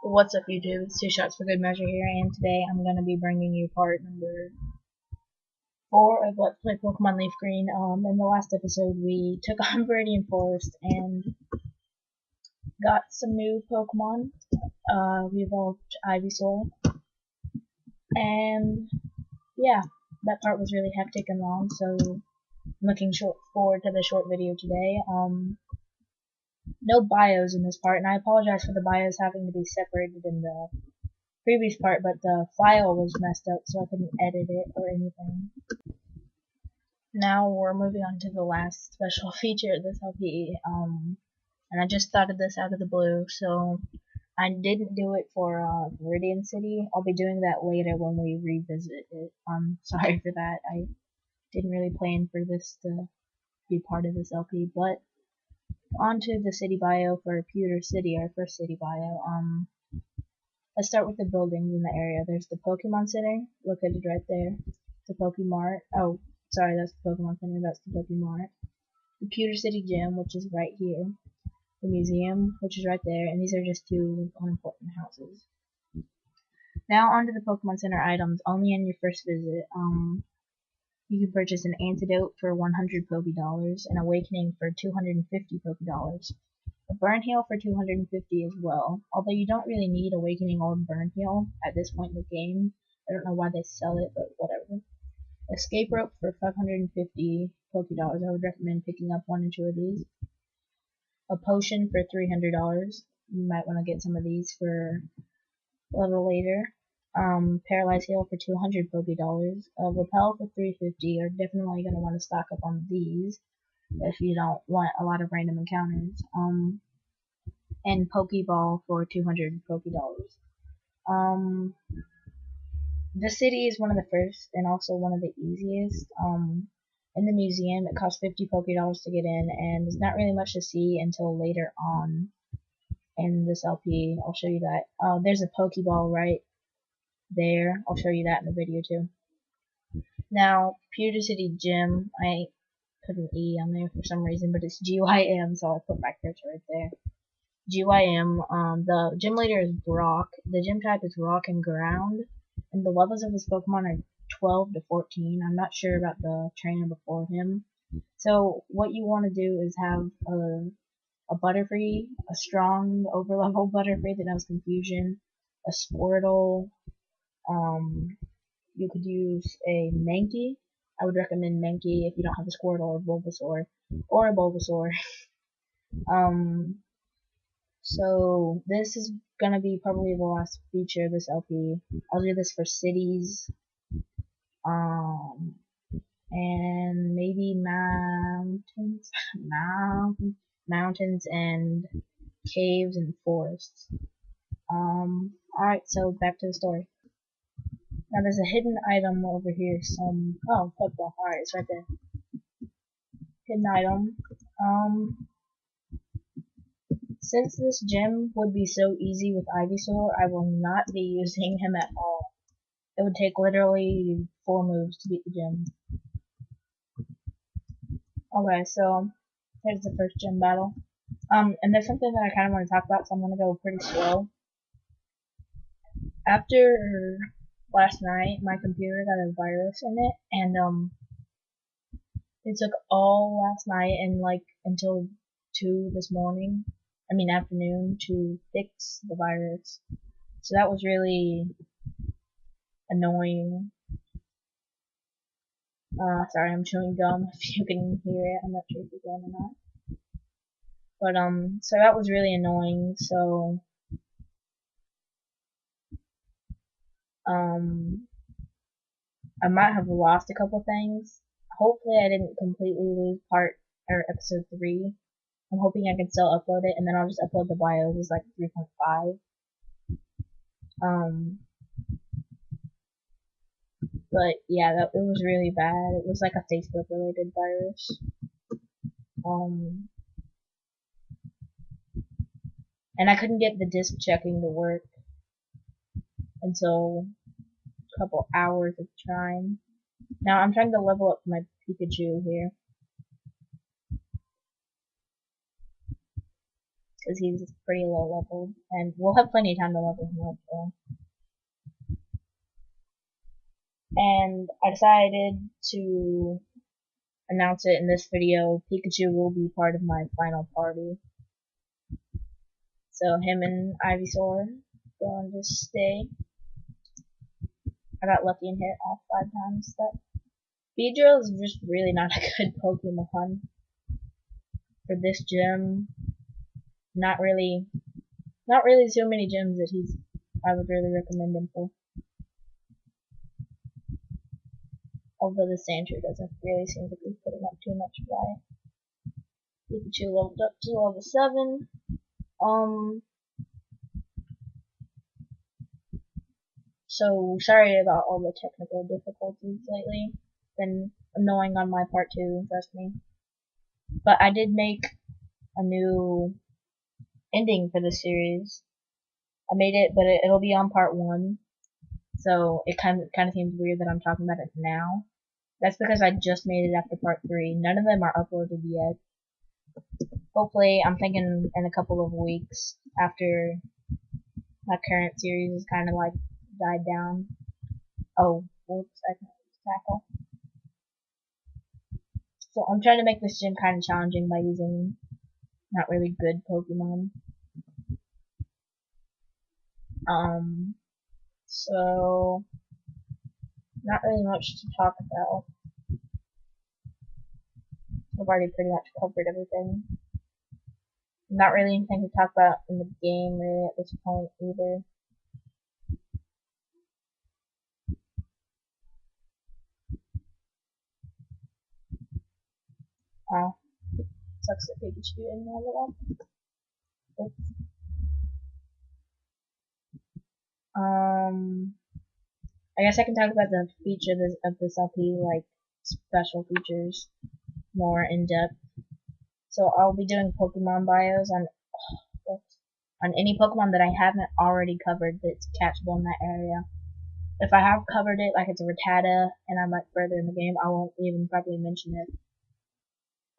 What's up YouTube, it's 2 Shots for Good Measure here, and today I'm going to be bringing you part number 4 of Let's Play Pokemon Leaf Green. In the last episode we took on Viridian Forest and got some new Pokemon. We evolved Ivysaur, and yeah, that part was really hectic and long, so I'm looking forward to the short video today. No bios in this part, and I apologize for the bios having to be separated in the previous part, but the file was messed up, so I couldn't edit it or anything. Now we're moving on to the last special feature of this LP, and I just thought of this out of the blue, so I didn't do it for Viridian City. I'll be doing that later when we revisit it. Sorry for that. I didn't really plan for this to be part of this LP, but on to the city bio for Pewter City, our first city bio. Let's start with the buildings in the area. There's the Pokemon Center, located right there. The Pokemart. Oh, sorry, that's the Pokemon Center, that's the Pokemart. The Pewter City Gym, which is right here. The museum, which is right there, and these are just two unimportant houses. Now onto the Pokemon Center items, only on your first visit. You can purchase an antidote for 100 Poké-Dollars, an awakening for 250 Poké-Dollars, a burn heal for 250 as well, although you don't really need awakening or burn heal at this point in the game. I don't know why they sell it, but whatever. Escape rope for 550 Poké-Dollars. I would recommend picking up 1 or 2 of these. A potion for $300. You might want to get some of these for a little later. Paralyze heal for 200 Poké-Dollars. Repel for 350. You're definitely going to want to stock up on these if you don't want a lot of random encounters. And Pokeball for 200 Poké-Dollars. The city is one of the first and also one of the easiest. In the museum, it costs 50 Poké-Dollars to get in, and there's not really much to see until later on in this LP. I'll show you that. There's a Pokeball right there. I'll show you that in the video too. Now, Pewter City Gym. I put an E on there for some reason, but it's GYM, so I'll put my cursor right there. GYM. The gym leader is Brock. The gym type is Rock and Ground, and the levels of his Pokemon are 12 to 14. I'm not sure about the trainer before him. So what you want to do is have a Butterfree, a strong overlevel Butterfree that knows Confusion, a Squirtle. You could use a Mankey. I would recommend Mankey if you don't have a Squirtle or Bulbasaur, or a Bulbasaur. So this is gonna be probably the last feature of this LP. I'll do this for cities, and maybe mountains and caves and forests. Alright, so back to the story. Now there's a hidden item over here, football. Alright, it's right there. Hidden item. Since this gym would be so easy with Ivysaur, I will not be using him at all. It would take literally 4 moves to beat the gym. Okay, so here's the first gym battle. And there's something that I kind of want to talk about, so I'm going to go pretty slow. After last night, my computer got a virus in it, and it took all last night and like until 2 this morning, afternoon, to fix the virus. So that was really annoying. Sorry, I'm chewing gum if you can hear it. I'm not sure if you can or not. But, so that was really annoying, so, I might have lost a couple things. Hopefully I didn't completely lose episode 3. I'm hoping I can still upload it, and then I'll just upload the bios as like 3.5. But yeah, it was really bad. It was like a Facebook related virus. And I couldn't get the disk checking to work until a couple hours of trying. Now I'm trying to level up my Pikachu here. because he's pretty low leveled, and we'll have plenty of time to level him up. So. And I decided to announce it in this video. Pikachu will be part of my final party. So him and Ivysaur going to stay. I got lucky and hit all 5 times. That Beedrill is just really not a good Pokemon for this gym. Not really so many gyms that I would really recommend him for. Although the Sandshrew doesn't really seem to be putting up too much fight. Pikachu leveled up to level 7. So sorry about all the technical difficulties lately. Been annoying on my part too, trust me. But I did make a new ending for the series. I made it, but it'll be on part 1. So it kind of seems weird that I'm talking about it now. That's because I just made it after part 3. None of them are uploaded yet. Hopefully, I'm thinking in a couple of weeks after my current series is kind of like died down. Oh, whoops, I can tackle. So I'm trying to make this gym kind of challenging by using not really good Pokemon. So not really much to talk about. I've already pretty much covered everything. Not really anything to talk about in the game really at this point either. Sucks that Pikachu didn't level up. Oops. I guess I can talk about the feature of this LP, like special features, more in depth. So I'll be doing Pokemon bios on any Pokemon that I haven't already covered that's catchable in that area. If I have covered it, like it's a Rattata, and I'm like further in the game, I won't even probably mention it.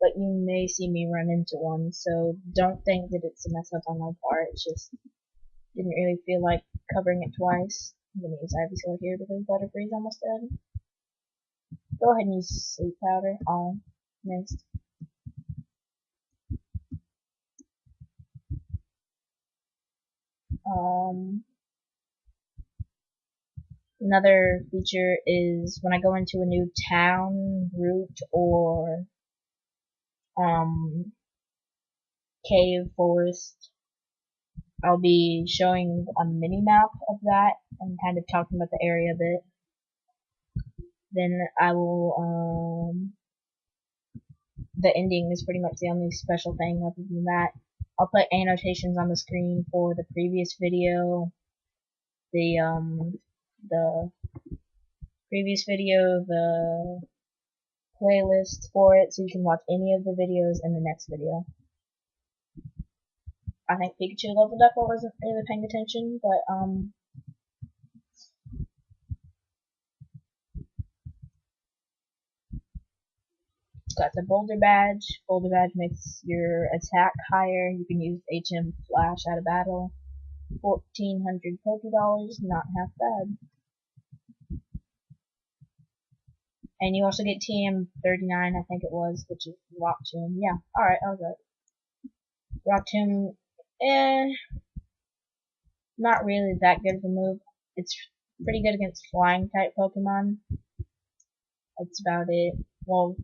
But you may see me run into one, so don't think that it's a mess up on my part. It's just didn't really feel like covering it twice. I'm gonna use Ivysaur here because Butterfree's almost dead. Go ahead and use Sleep Powder. Oh, missed. Another feature is when I go into a new town, route, or cave, forest, I'll be showing a mini map of that and kind of talking about the area a bit. Then I will, the ending is pretty much the only special thing other than that. I'll put annotations on the screen for the previous video, the previous video, the playlist for it, so you can watch any of the videos in the next video. I think Pikachu leveled up. I wasn't really paying attention, but got the Boulder Badge. Boulder Badge makes your attack higher. You can use HM Flash out of battle. 1,400 Pokédollars, not half bad. And you also get TM39, I think it was, which is Rock Tomb. Yeah, alright, I was right. Rock Tomb, not really that good of a move. It's pretty good against flying type Pokemon. That's about it. Well,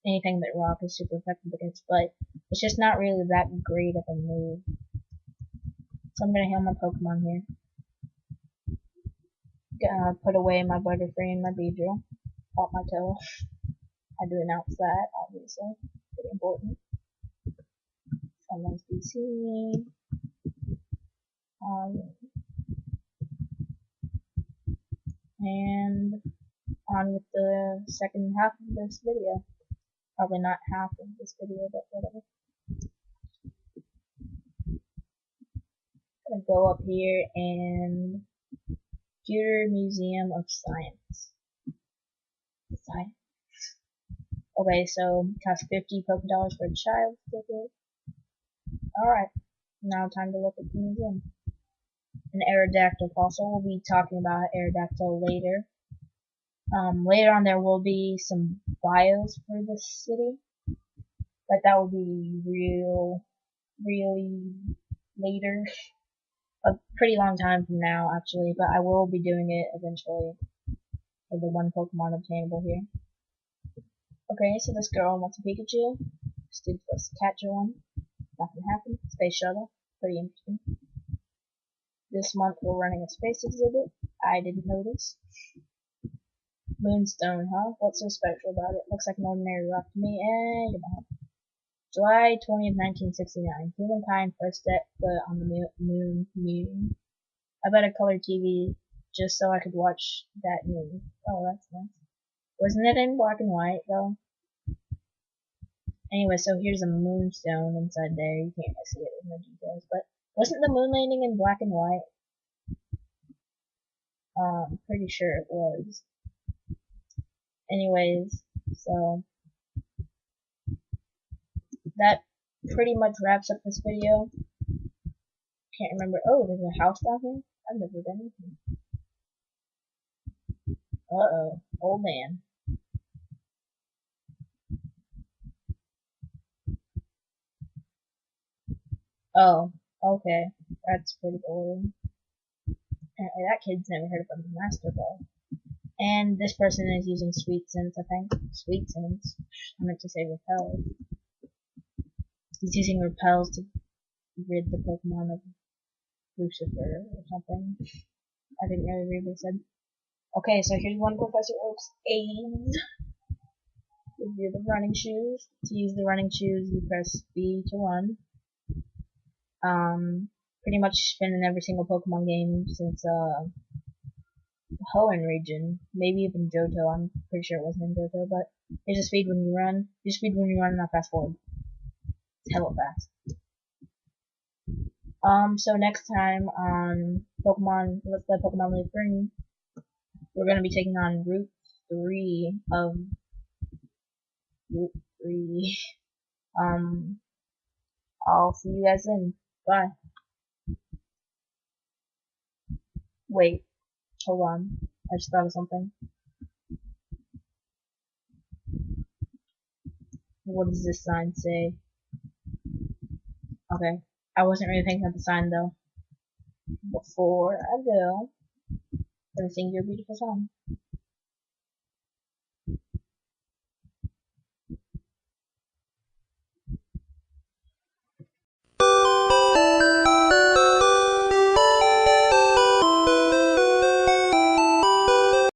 anything that rock is super effective against, but it's just not really that great of a move. So I'm gonna heal my Pokemon here. Gonna put away my Butterfree and my Beedrill. Pop my tail. I do announce that, obviously. Pretty important. Someone's PC. And on with the second half of this video. Probably not half of this video, but whatever. I'm gonna go up here and Pewter Museum of Science. Okay, so costs 50 Pokédollars for a child ticket. Alright. Now time to look at the museum. An Aerodactyl fossil. We'll be talking about Aerodactyl later. Later on there will be some bios for the city, but that will be really later. A pretty long time from now, actually, but I will be doing it eventually for the one Pokemon obtainable here. Okay, so this girl wants a Pikachu. This dude's supposed to catch her one. Nothing happened. Space shuttle. Pretty interesting. This month we're running a space exhibit. I didn't notice. Moonstone, huh? What's so special about it? Looks like an ordinary rock to me, and you're not. July 20th, 1969. Humankind first set foot on the moon. I bet a color TV just so I could watch that news. Oh, that's nice. Wasn't it in black and white, though? Anyway, so here's a moonstone inside there. You can't really see it in the details, but wasn't the moon landing in black and white? I'm pretty sure it was. Anyways, so that pretty much wraps up this video. Can't remember. Oh, there's a house down here? I've never been in here. Uh-oh. Old man. Oh, okay. That's pretty boring. Apparently that kid's never heard of a Master Ball. And this person is using Sweet Sense, I think. Sweet Sense. I meant to say Repel. He's using Repels to rid the Pokemon of Lucifer or something. I didn't really read what it said. Okay, so here's one Professor Oak's aids. Gives you the running shoes. To use the running shoes, you press B to run. Pretty much been in every single Pokemon game since the Hoenn region. Maybe even Johto. I'm pretty sure it wasn't in Johto, but here's a speed when you run. Here's speed when you run, not fast forward. It's hella fast. So next time on Pokemon, let's play Pokemon LeafGreen. We're gonna be taking on Route 3 of Route 3. I'll see you guys then. Bye. Wait, hold on. I just thought of something. What does this sign say? Okay. I wasn't really thinking of the sign though. Before I go, I'm gonna sing you a beautiful song.